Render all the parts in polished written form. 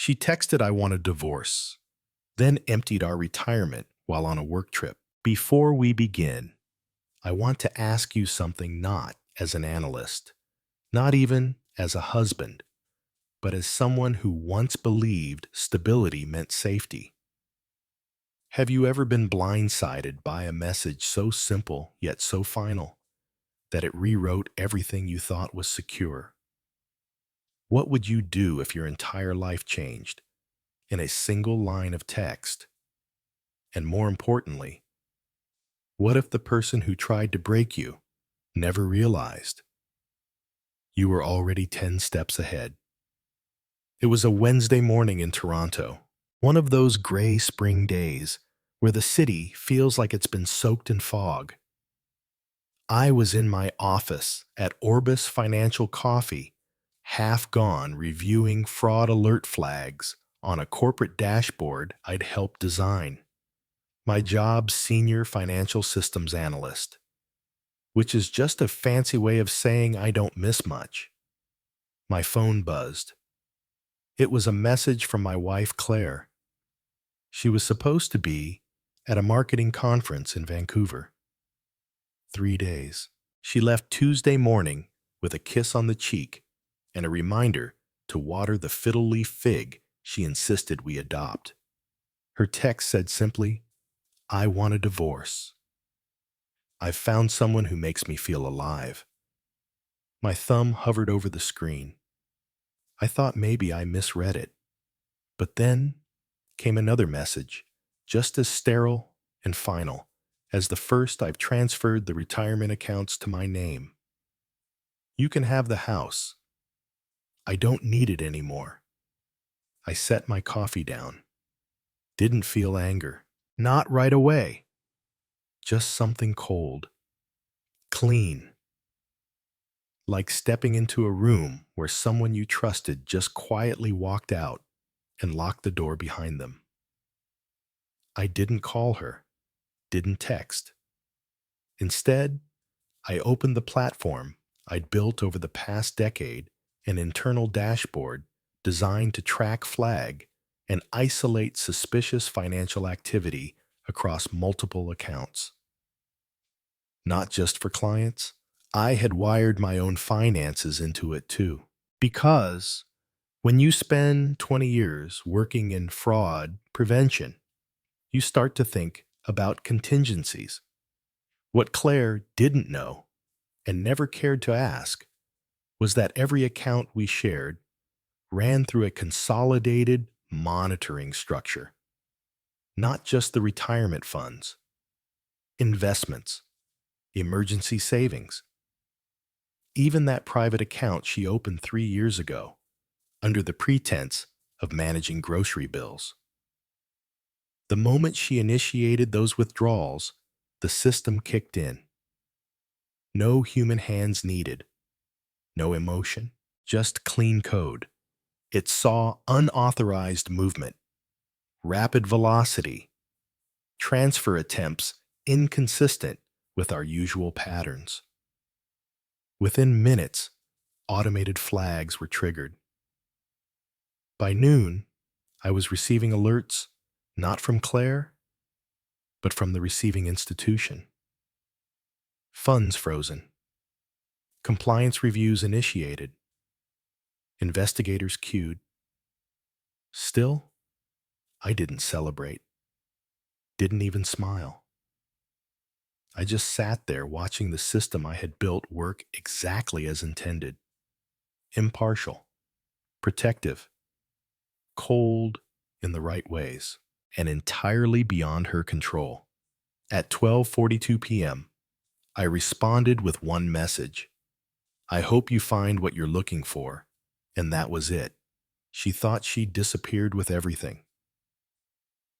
She texted, "I want a divorce," then emptied our retirement while on a work trip. Before we begin, I want to ask you something, not as an analyst, not even as a husband, but as someone who once believed stability meant safety. Have you ever been blindsided by a message so simple yet so final that it rewrote everything you thought was secure? What would you do if your entire life changed in a single line of text? And more importantly, what if the person who tried to break you never realized you were already 10 steps ahead? It was a Wednesday morning in Toronto, one of those gray spring days where the city feels like it's been soaked in fog. I was in my office at Orbis Financial Coffee, half gone reviewing fraud alert flags on a corporate dashboard I'd helped design. My job, senior financial systems analyst, which is just a fancy way of saying I don't miss much. My phone buzzed. It was a message from my wife, Claire. She was supposed to be at a marketing conference in Vancouver. 3 days. She left Tuesday morning with a kiss on the cheek and a reminder to water the fiddle leaf fig she insisted we adopt. Her text said simply, "I want a divorce. I've found someone who makes me feel alive." My thumb hovered over the screen. I thought maybe I misread it. But then came another message, just as sterile and final as the first. "I've transferred the retirement accounts to my name. You can have the house. I don't need it anymore." I set my coffee down. Didn't feel anger. Not right away. Just something cold. Clean. Like stepping into a room where someone you trusted just quietly walked out and locked the door behind them. I didn't call her. Didn't text. Instead, I opened the platform I'd built over the past decade, an internal dashboard designed to track, flag, and isolate suspicious financial activity across multiple accounts. Not just for clients, I had wired my own finances into it too. Because when you spend 20 years working in fraud prevention, you start to think about contingencies. What Claire didn't know and never cared to ask was that every account we shared ran through a consolidated monitoring structure. Not just the retirement funds, investments, emergency savings, even that private account she opened 3 years ago under the pretense of managing grocery bills. The moment she initiated those withdrawals, the system kicked in. No human hands needed, no emotion, just clean code. It saw unauthorized movement, rapid velocity, transfer attempts inconsistent with our usual patterns. Within minutes, automated flags were triggered. By noon, I was receiving alerts not from Claire, but from the receiving institution. Funds frozen. Compliance reviews initiated. Investigators queued. Still, I didn't celebrate. Didn't even smile. I just sat there watching the system I had built work exactly as intended. Impartial, protective, cold in the right ways, and entirely beyond her control. At 12:42 p.m., I responded with one message. "I hope you find what you're looking for." And that was it. She thought she'd disappeared with everything.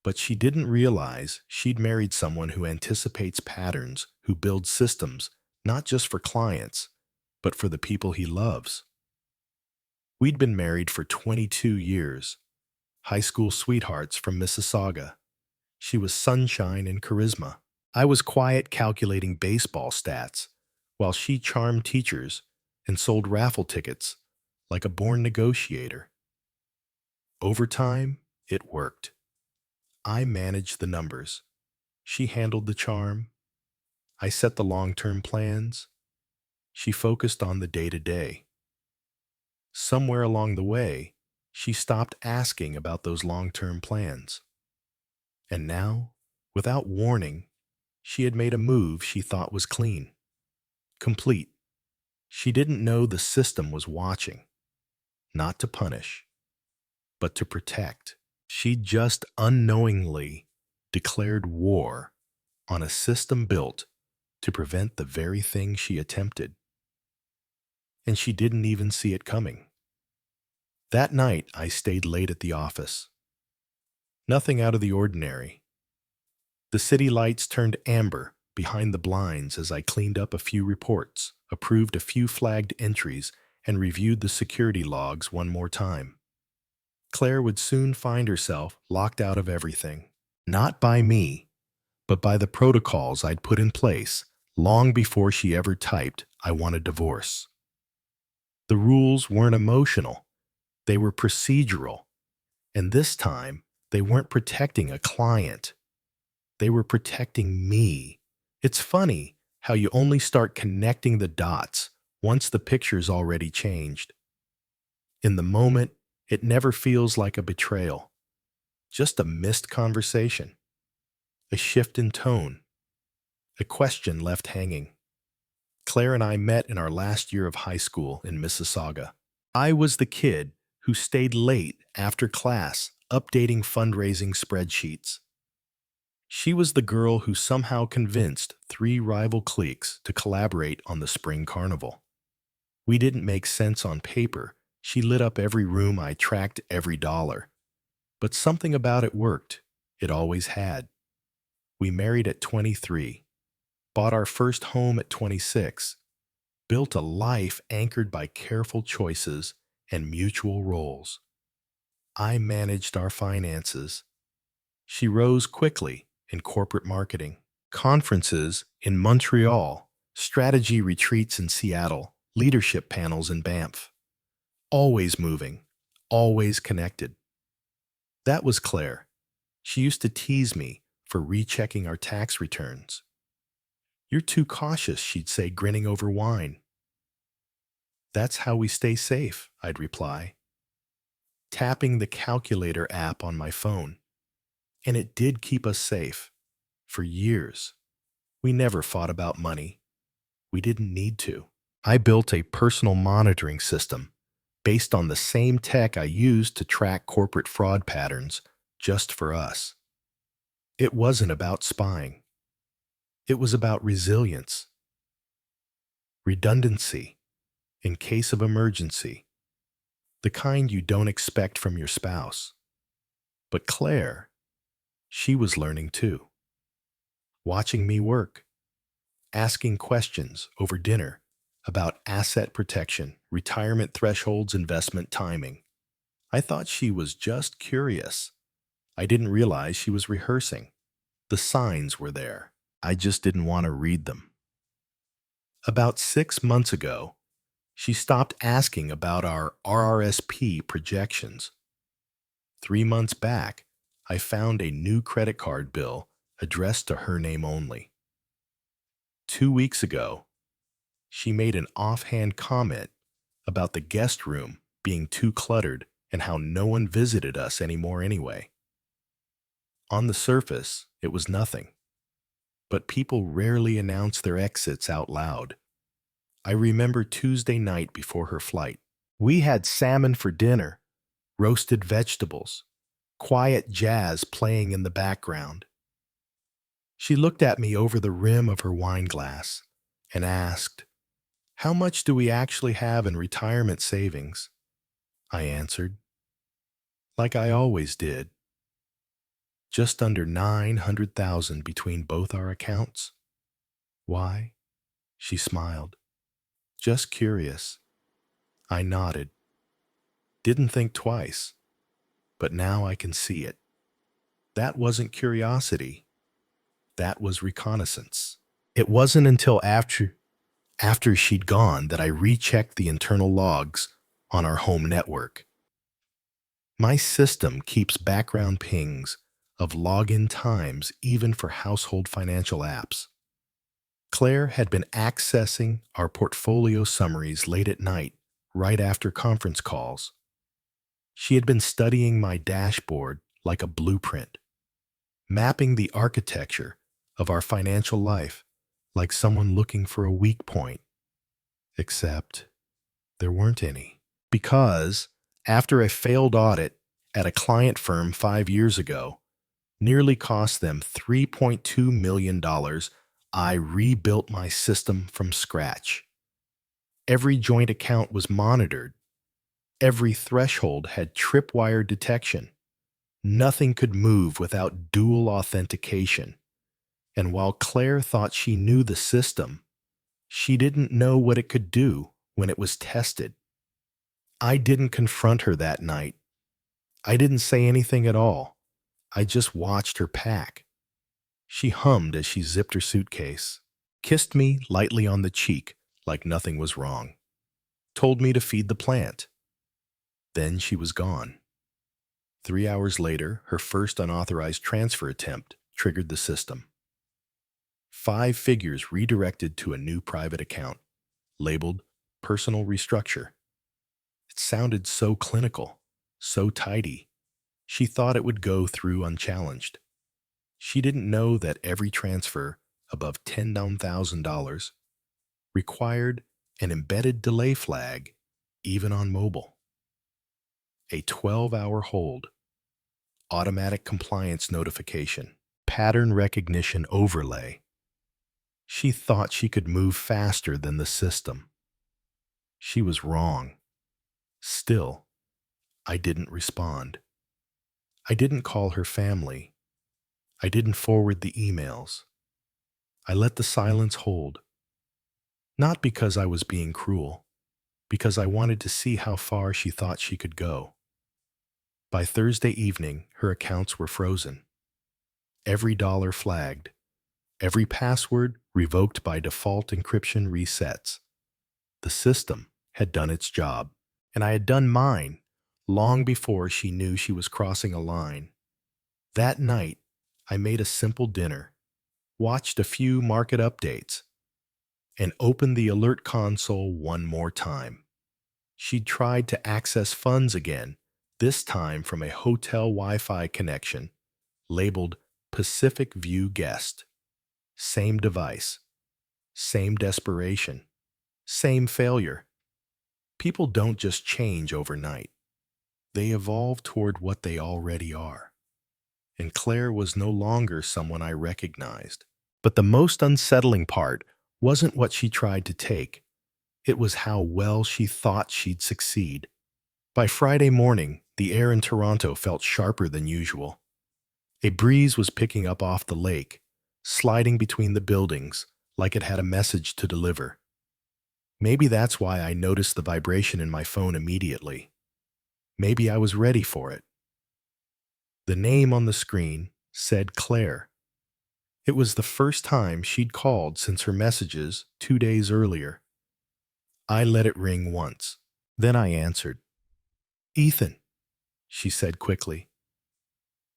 But she didn't realize she'd married someone who anticipates patterns, who builds systems, not just for clients, but for the people he loves. We'd been married for 22 years, high school sweethearts from Mississauga. She was sunshine and charisma. I was quiet, calculating baseball stats, while she charmed teachers and sold raffle tickets like a born negotiator. Over time, it worked. I managed the numbers. She handled the charm. I set the long-term plans. She focused on the day-to-day. Somewhere along the way, she stopped asking about those long-term plans. And now, without warning, she had made a move she thought was clean, complete. She didn't know the system was watching, not to punish, but to protect. She just unknowingly declared war on a system built to prevent the very thing she attempted. And she didn't even see it coming. That night, I stayed late at the office. Nothing out of the ordinary. The city lights turned amber behind the blinds as I cleaned up a few reports, approved a few flagged entries, and reviewed the security logs one more time. Claire would soon find herself locked out of everything. Not by me, but by the protocols I'd put in place long before she ever typed, "I want a divorce." The rules weren't emotional, they were procedural. And this time, they weren't protecting a client. They were protecting me. It's funny how you only start connecting the dots once the picture's already changed. In the moment, it never feels like a betrayal, just a missed conversation, a shift in tone, a question left hanging. Claire and I met in our last year of high school in Mississauga. I was the kid who stayed late after class updating fundraising spreadsheets. She was the girl who somehow convinced 3 rival cliques to collaborate on the spring carnival. We didn't make sense on paper. She lit up every room, I tracked every dollar. But something about it worked. It always had. We married at 23, bought our first home at 26, built a life anchored by careful choices and mutual roles. I managed our finances. She rose quickly in corporate marketing, conferences in Montreal, strategy retreats in Seattle, leadership panels in Banff. Always moving, always connected. That was Claire. She used to tease me for rechecking our tax returns. "You're too cautious," she'd say, grinning over wine. "That's how we stay safe," I'd reply, tapping the calculator app on my phone. And it did keep us safe. For years. We never fought about money. We didn't need to. I built a personal monitoring system based on the same tech I used to track corporate fraud patterns just for us. It wasn't about spying. It was about resilience, redundancy, in case of emergency, the kind you don't expect from your spouse. But Claire, she was learning too, watching me work, asking questions over dinner about asset protection, retirement thresholds, investment timing. I thought she was just curious. I didn't realize she was rehearsing. The signs were there. I just didn't want to read them. About 6 months ago, she stopped asking about our RRSP projections. 3 months back, I found a new credit card bill addressed to her name only. 2 weeks ago, she made an offhand comment about the guest room being too cluttered and how no one visited us anymore anyway. On the surface, it was nothing. But people rarely announce their exits out loud. I remember Tuesday night before her flight. We had salmon for dinner, roasted vegetables, quiet jazz playing in the background. She looked at me over the rim of her wine glass and asked, "How much do we actually have in retirement savings?" I answered, like I always did, just under 900,000 between both our accounts. Why? She smiled. Just curious. I nodded. Didn't think twice, but now I can see it. That wasn't curiosity. That was reconnaissance. It wasn't until after she'd gone that I rechecked the internal logs on our home network. My system keeps background pings of login times even for household financial apps. Claire had been accessing our portfolio summaries late at night, right after conference calls. She had been studying my dashboard like a blueprint, mapping the architecture of our financial life like someone looking for a weak point. Except there weren't any. Because after a failed audit at a client firm 5 years ago nearly cost them $3.2 million, I rebuilt my system from scratch. Every joint account was monitored. Every threshold had tripwire detection. Nothing could move without dual authentication. And while Claire thought she knew the system, she didn't know what it could do when it was tested. I didn't confront her that night. I didn't say anything at all. I just watched her pack. She hummed as she zipped her suitcase, kissed me lightly on the cheek like nothing was wrong, told me to feed the plant. Then she was gone. 3 hours later, her first unauthorized transfer attempt triggered the system. 5 figures redirected to a new private account, labeled Personal Restructure. It sounded so clinical, so tidy. She thought it would go through unchallenged. She didn't know that every transfer above $10,000 required an embedded delay flag, even on mobile. A 12-hour hold, automatic compliance notification, pattern recognition overlay. She thought she could move faster than the system. She was wrong. Still, I didn't respond. I didn't call her family. I didn't forward the emails. I let the silence hold. Not because I was being cruel, because I wanted to see how far she thought she could go. By Thursday evening, her accounts were frozen. Every dollar flagged. Every password revoked by default encryption resets. The system had done its job, and I had done mine long before she knew she was crossing a line. That night, I made a simple dinner, watched a few market updates, and opened the alert console one more time. She'd tried to access funds again, this time from a hotel Wi-Fi connection, labeled Pacific View Guest. Same device, same desperation, same failure. People don't just change overnight. They evolve toward what they already are. And Claire was no longer someone I recognized. But the most unsettling part wasn't what she tried to take. It was how well she thought she'd succeed. By Friday morning, the air in Toronto felt sharper than usual. A breeze was picking up off the lake, sliding between the buildings like it had a message to deliver. Maybe that's why I noticed the vibration in my phone immediately. Maybe I was ready for it. The name on the screen said Claire. It was the first time she'd called since her messages 2 days earlier. I let it ring once. Then I answered. "Ethan," she said quickly.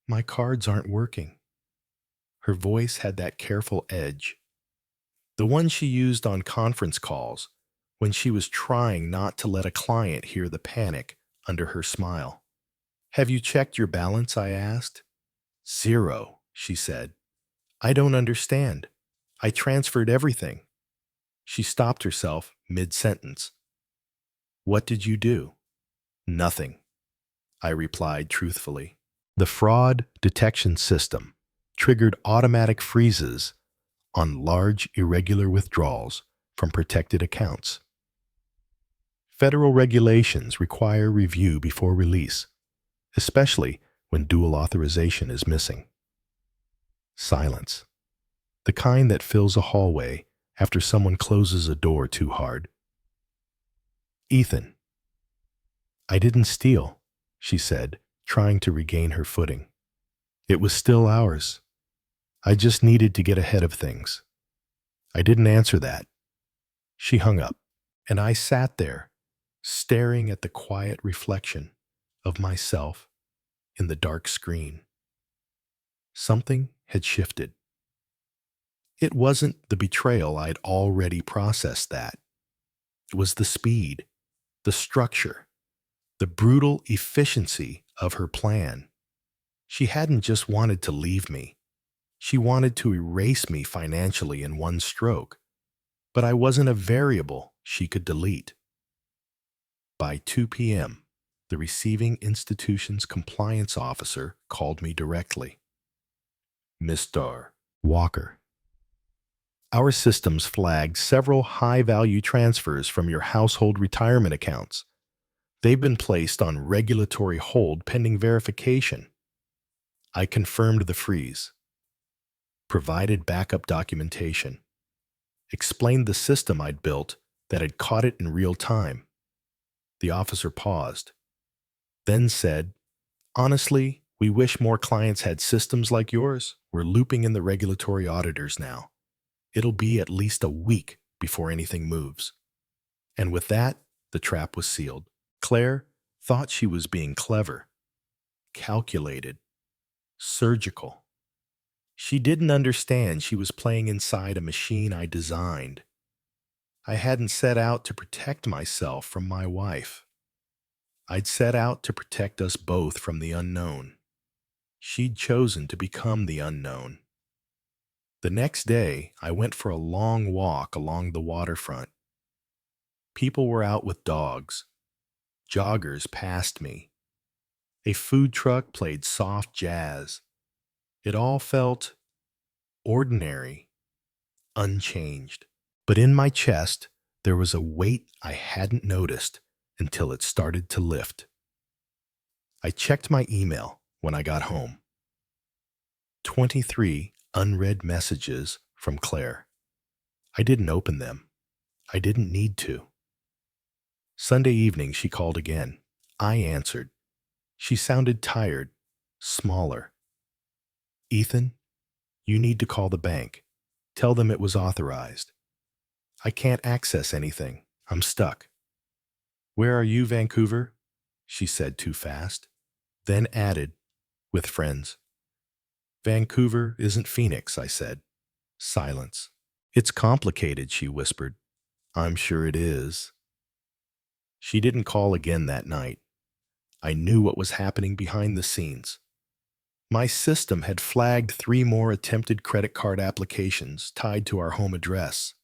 "My cards aren't working." Her voice had that careful edge, the one she used on conference calls when she was trying not to let a client hear the panic under her smile. "Have you checked your balance?" I asked. "Zero," she said. "I don't understand. I transferred everything." She stopped herself mid-sentence. "What did you do?" "Nothing," I replied truthfully. The fraud detection system triggered automatic freezes on large irregular withdrawals from protected accounts. Federal regulations require review before release, especially when dual authorization is missing. Silence. The kind that fills a hallway after someone closes a door too hard. "Ethan." "I didn't steal," she said, trying to regain her footing. "It was still ours. I just needed to get ahead of things." I didn't answer that. She hung up, and I sat there, staring at the quiet reflection of myself in the dark screen. Something had shifted. It wasn't the betrayal, I'd already processed that. It was the speed, the structure, the brutal efficiency of her plan. She hadn't just wanted to leave me. She wanted to erase me financially in one stroke. But I wasn't a variable she could delete. By 2 p.m., the receiving institution's compliance officer called me directly. Mr. Walker, our systems flagged several high-value transfers from your household retirement accounts. They've been placed on regulatory hold pending verification. I confirmed the freeze, provided backup documentation, explained the system I'd built that had caught it in real time. The officer paused, then said, "Honestly, we wish more clients had systems like yours. We're looping in the regulatory auditors now. It'll be at least a week before anything moves." And with that, the trap was sealed. Claire thought she was being clever, calculated, surgical. She didn't understand she was playing inside a machine I designed. I hadn't set out to protect myself from my wife. I'd set out to protect us both from the unknown. She'd chosen to become the unknown. The next day, I went for a long walk along the waterfront. People were out with dogs. Joggers passed me. A food truck played soft jazz. It all felt ordinary, unchanged. But in my chest, there was a weight I hadn't noticed until it started to lift. I checked my email when I got home. 23 unread messages from Claire. I didn't open them. I didn't need to. Sunday evening, she called again. I answered. She sounded tired, smaller. "Ethan, you need to call the bank. Tell them it was authorized. I can't access anything. I'm stuck." "Where are you, Vancouver?" she said too fast, then added, "With friends." "Vancouver isn't Phoenix," I said. Silence. "It's complicated," she whispered. "I'm sure it is." She didn't call again that night. I knew what was happening behind the scenes. My system had flagged 3 more attempted credit card applications tied to our home address.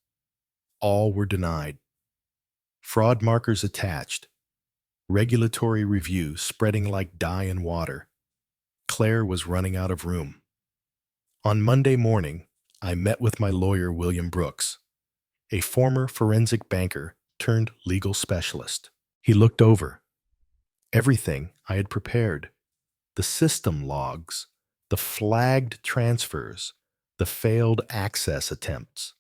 All were denied. Fraud markers attached. Regulatory review spreading like dye in water. Claire was running out of room. On Monday morning, I met with my lawyer, William Brooks, a former forensic banker turned legal specialist. He looked over everything I had prepared: the system logs, the flagged transfers, the failed access attempts.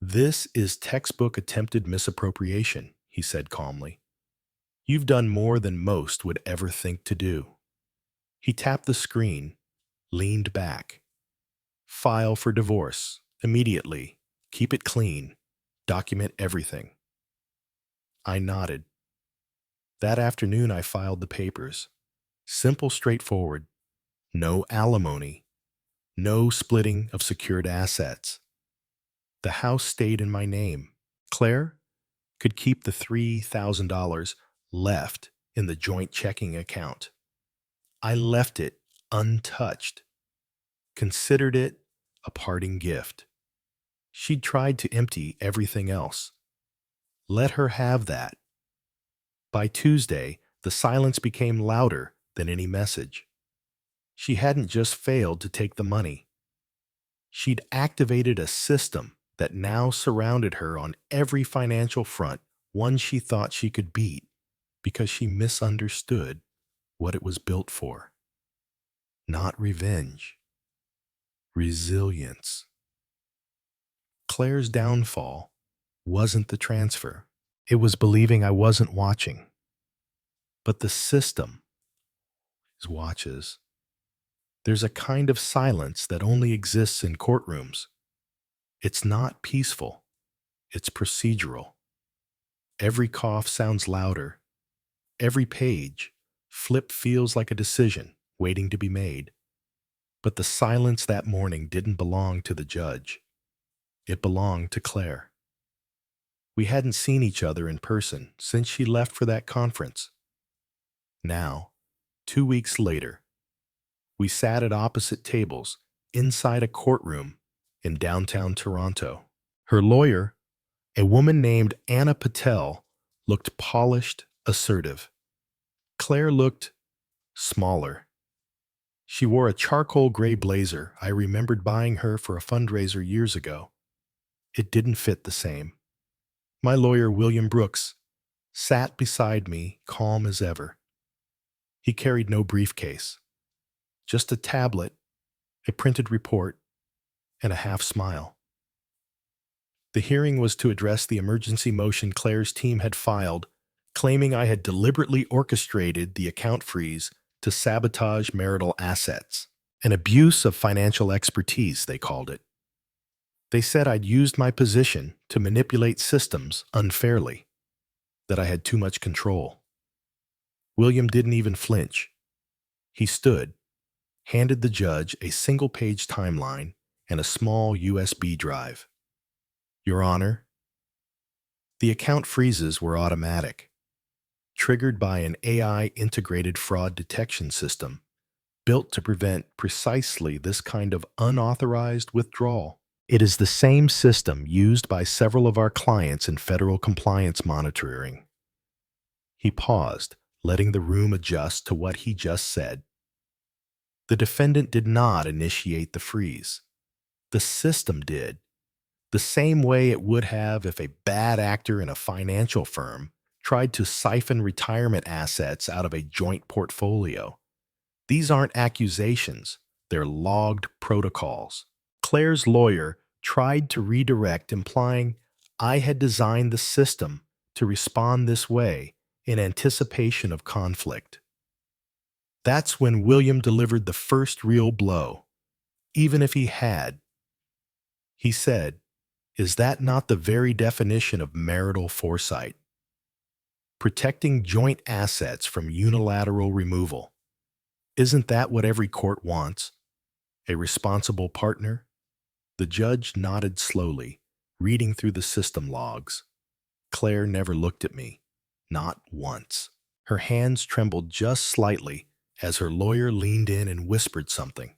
"This is textbook attempted misappropriation," he said calmly. "You've done more than most would ever think to do." He tapped the screen, leaned back. "File for divorce, immediately. Keep it clean. Document everything." I nodded. That afternoon, I filed the papers. Simple, straightforward. No alimony. No splitting of secured assets. The house stayed in my name. Claire could keep the $3,000 left in the joint checking account. I left it untouched, considered it a parting gift. She'd tried to empty everything else. Let her have that. By Tuesday, the silence became louder than any message. She hadn't just failed to take the money. She'd activated a system that now surrounded her on every financial front, one she thought she could beat because she misunderstood what it was built for. Not revenge, resilience. Claire's downfall wasn't the transfer. It was believing I wasn't watching. But the system watches. There's a kind of silence that only exists in courtrooms. It's not peaceful. It's procedural. Every cough sounds louder. Every page Flip feels like a decision waiting to be made. But the silence that morning didn't belong to the judge. It belonged to Claire. We hadn't seen each other in person since she left for that conference. Now, 2 weeks later, we sat at opposite tables inside a courtroom in downtown Toronto. Her lawyer, a woman named Anna Patel, looked polished, assertive. Claire looked smaller. She wore a charcoal gray blazer I remembered buying her for a fundraiser years ago. It didn't fit the same. My lawyer, William Brooks, sat beside me, calm as ever. He carried no briefcase, just a tablet, a printed report, and a half smile. The hearing was to address the emergency motion Claire's team had filed, claiming I had deliberately orchestrated the account freeze to sabotage marital assets. An abuse of financial expertise, they called it. They said I'd used my position to manipulate systems unfairly, that I had too much control. William didn't even flinch. He stood, handed the judge a single-page timeline and a small USB drive. Your Honor, the account freezes were automatic, triggered by an AI-integrated fraud detection system built to prevent precisely this kind of unauthorized withdrawal. It is the same system used by several of our clients in federal compliance monitoring. He paused, letting the room adjust to what he just said. The defendant did not initiate the freeze. The system did, the same way it would have if a bad actor in a financial firm tried to siphon retirement assets out of a joint portfolio. These aren't accusations, they're logged protocols. Claire's lawyer tried to redirect, implying I had designed the system to respond this way in anticipation of conflict. That's when William delivered the first real blow, even if he had. He said, "Is that not the very definition of marital foresight? Protecting joint assets from unilateral removal. Isn't that what every court wants? A responsible partner?" The judge nodded slowly, reading through the system logs. Claire never looked at me, not once. Her hands trembled just slightly as her lawyer leaned in and whispered something.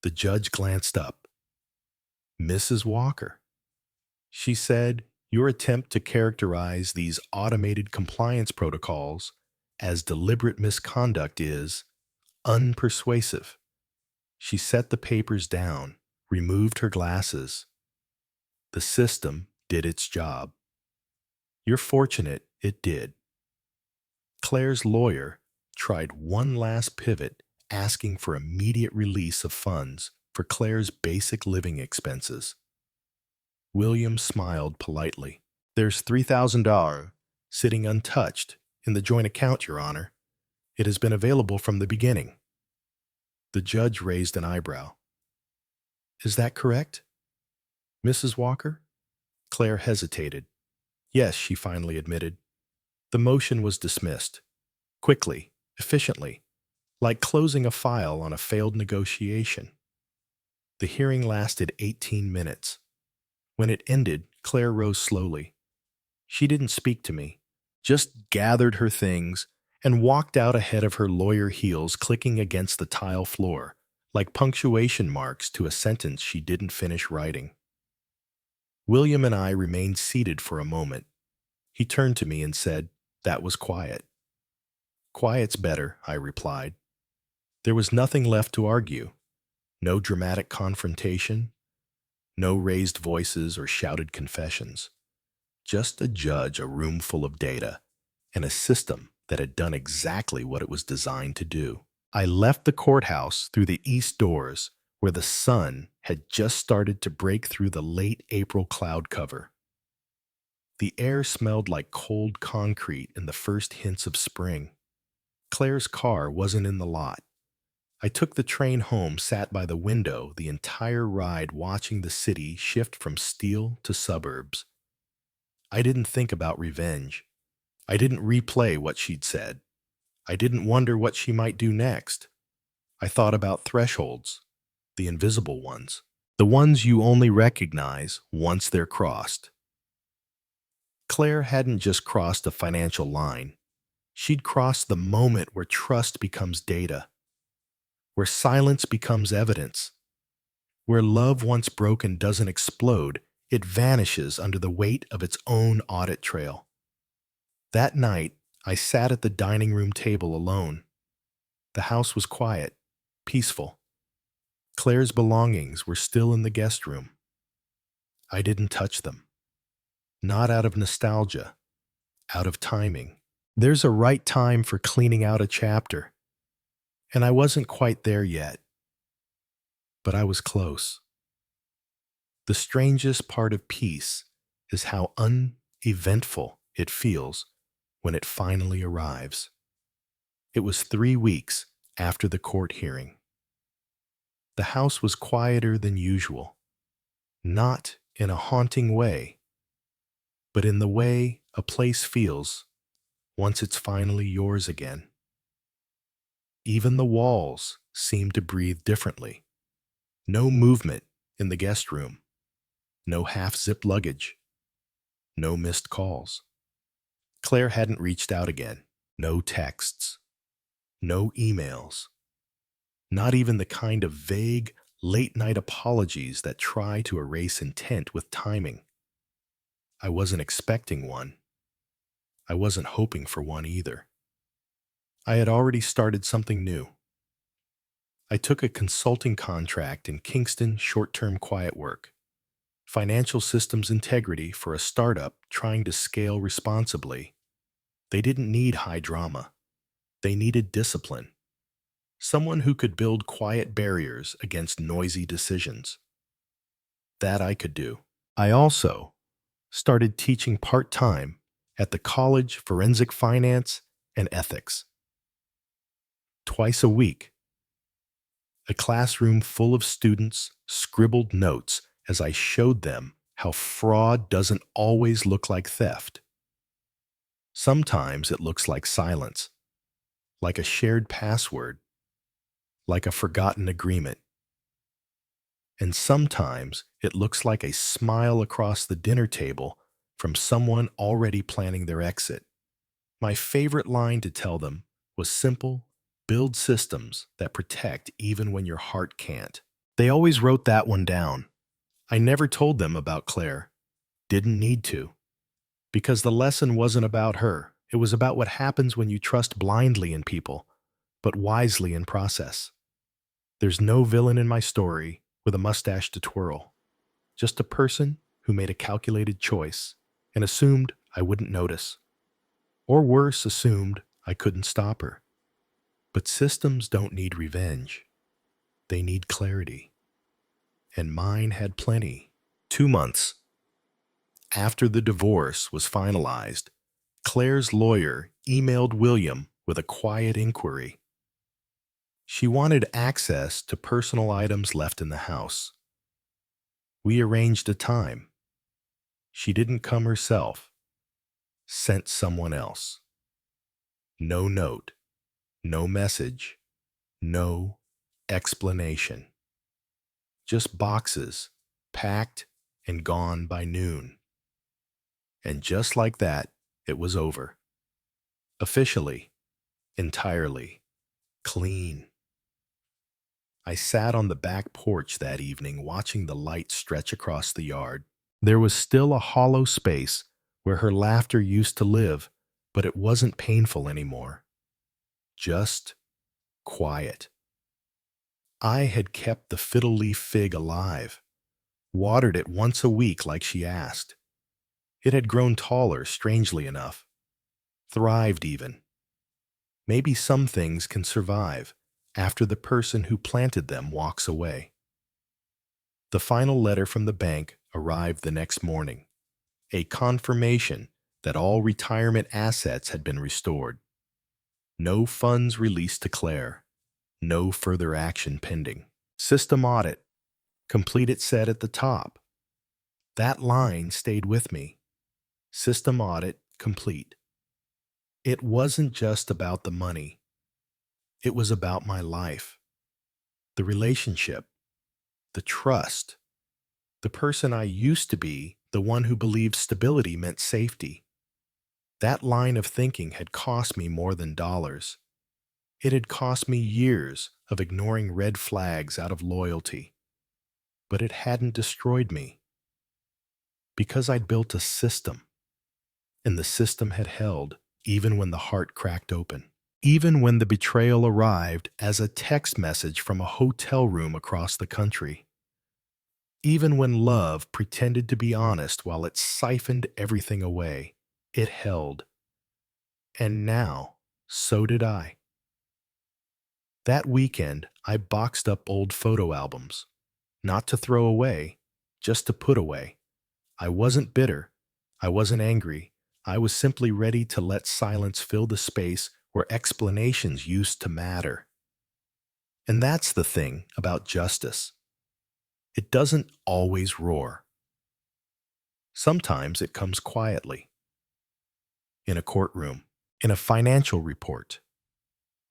The judge glanced up. "Mrs. Walker," she said, "your attempt to characterize these automated compliance protocols as deliberate misconduct is unpersuasive." She set the papers down, removed her glasses. The system did its job. You're fortunate it did. Claire's lawyer tried one last pivot, asking for immediate release of funds for Claire's basic living expenses. William smiled politely. "There's $3,000 sitting untouched in the joint account, Your Honor. It has been available from the beginning." The judge raised an eyebrow. "Is that correct, Mrs. Walker?" Claire hesitated. "Yes," she finally admitted. The motion was dismissed. Quickly, efficiently, like closing a file on a failed negotiation. The hearing lasted 18 minutes. When it ended, Claire rose slowly. She didn't speak to me, just gathered her things and walked out ahead of her lawyer heels clicking against the tile floor, like punctuation marks to a sentence she didn't finish writing. William and I remained seated for a moment. He turned to me and said, "That was quiet." "Quiet's better," I replied. There was nothing left to argue. No dramatic confrontation, no raised voices or shouted confessions. Just a judge, a room full of data, and a system that had done exactly what it was designed to do. I left the courthouse through the east doors, where the sun had just started to break through the late April cloud cover. The air smelled like cold concrete and the first hints of spring. Claire's car wasn't in the lot. I took the train home, sat by the window the entire ride watching the city shift from steel to suburbs. I didn't think about revenge. I didn't replay what she'd said. I didn't wonder what she might do next. I thought about thresholds, the invisible ones, the ones you only recognize once they're crossed. Claire hadn't just crossed a financial line. She'd crossed the moment where trust becomes data, where silence becomes evidence, where love once broken doesn't explode, it vanishes under the weight of its own audit trail. That night, I sat at the dining room table alone. The house was quiet, peaceful. Claire's belongings were still in the guest room. I didn't touch them. Not out of nostalgia, out of timing. There's a right time for cleaning out a chapter, and I wasn't quite there yet, but I was close. The strangest part of peace is how uneventful it feels when it finally arrives. It was 3 weeks after the court hearing. The house was quieter than usual, not in a haunting way, but in the way a place feels once it's finally yours again. Even the walls seemed to breathe differently. No movement in the guest room, no half-zipped luggage, no missed calls. Claire hadn't reached out again. No texts, no emails, not even the kind of vague, late-night apologies that try to erase intent with timing. I wasn't expecting one. I wasn't hoping for one either. I had already started something new. I took a consulting contract in Kingston short-term quiet work, financial systems integrity for a startup trying to scale responsibly. They didn't need high drama. They needed discipline. Someone who could build quiet barriers against noisy decisions. That I could do. I also started teaching part-time at the College Forensic Finance and Ethics. Twice a week, a classroom full of students scribbled notes as I showed them how fraud doesn't always look like theft. Sometimes it looks like silence, like a shared password, like a forgotten agreement. And sometimes it looks like a smile across the dinner table from someone already planning their exit. My favorite line to tell them was simple: build systems that protect even when your heart can't. They always wrote that one down. I never told them about Claire. Didn't need to. Because the lesson wasn't about her. It was about what happens when you trust blindly in people, but wisely in process. There's no villain in my story with a mustache to twirl. Just a person who made a calculated choice and assumed I wouldn't notice. Or worse, assumed I couldn't stop her. But systems don't need revenge. They need clarity. And mine had plenty. 2 months after the divorce was finalized, Claire's lawyer emailed William with a quiet inquiry. She wanted access to personal items left in the house. We arranged a time. She didn't come herself. Sent someone else. No note. No message. No explanation. Just boxes, packed and gone by noon. And just like that, it was over. Officially, entirely, clean. I sat on the back porch that evening watching the light stretch across the yard. There was still a hollow space where her laughter used to live, but it wasn't painful anymore. Just quiet. I had kept the fiddle leaf fig alive, watered it once a week like she asked. It had grown taller, strangely enough. Thrived even. Maybe some things can survive after the person who planted them walks away. The final letter from the bank arrived the next morning, a confirmation that all retirement assets had been restored. No funds released to Claire. No further action pending. System audit. Complete, it said at the top. That line stayed with me. System audit complete. It wasn't just about the money. It was about my life, the relationship, the trust, the person I used to be, the one who believed stability meant safety. That line of thinking had cost me more than dollars. It had cost me years of ignoring red flags out of loyalty. But it hadn't destroyed me because I'd built a system, and the system had held even when the heart cracked open. Even when the betrayal arrived as a text message from a hotel room across the country. Even when love pretended to be honest while it siphoned everything away, it held. And now, so did I. That weekend, I boxed up old photo albums, not to throw away, just to put away. I wasn't bitter. I wasn't angry. I was simply ready to let silence fill the space where explanations used to matter. And that's the thing about justice. It doesn't always roar. Sometimes it comes quietly. In a courtroom, in a financial report,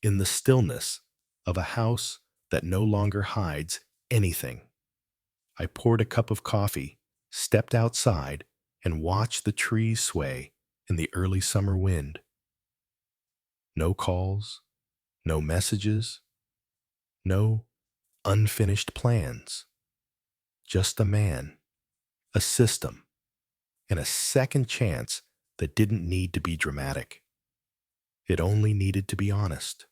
in the stillness of a house that no longer hides anything. I poured a cup of coffee, stepped outside, and watched the trees sway in the early summer wind. No calls, no messages, no unfinished plans. Just a man, a system, and a second chance that didn't need to be dramatic. It only needed to be honest.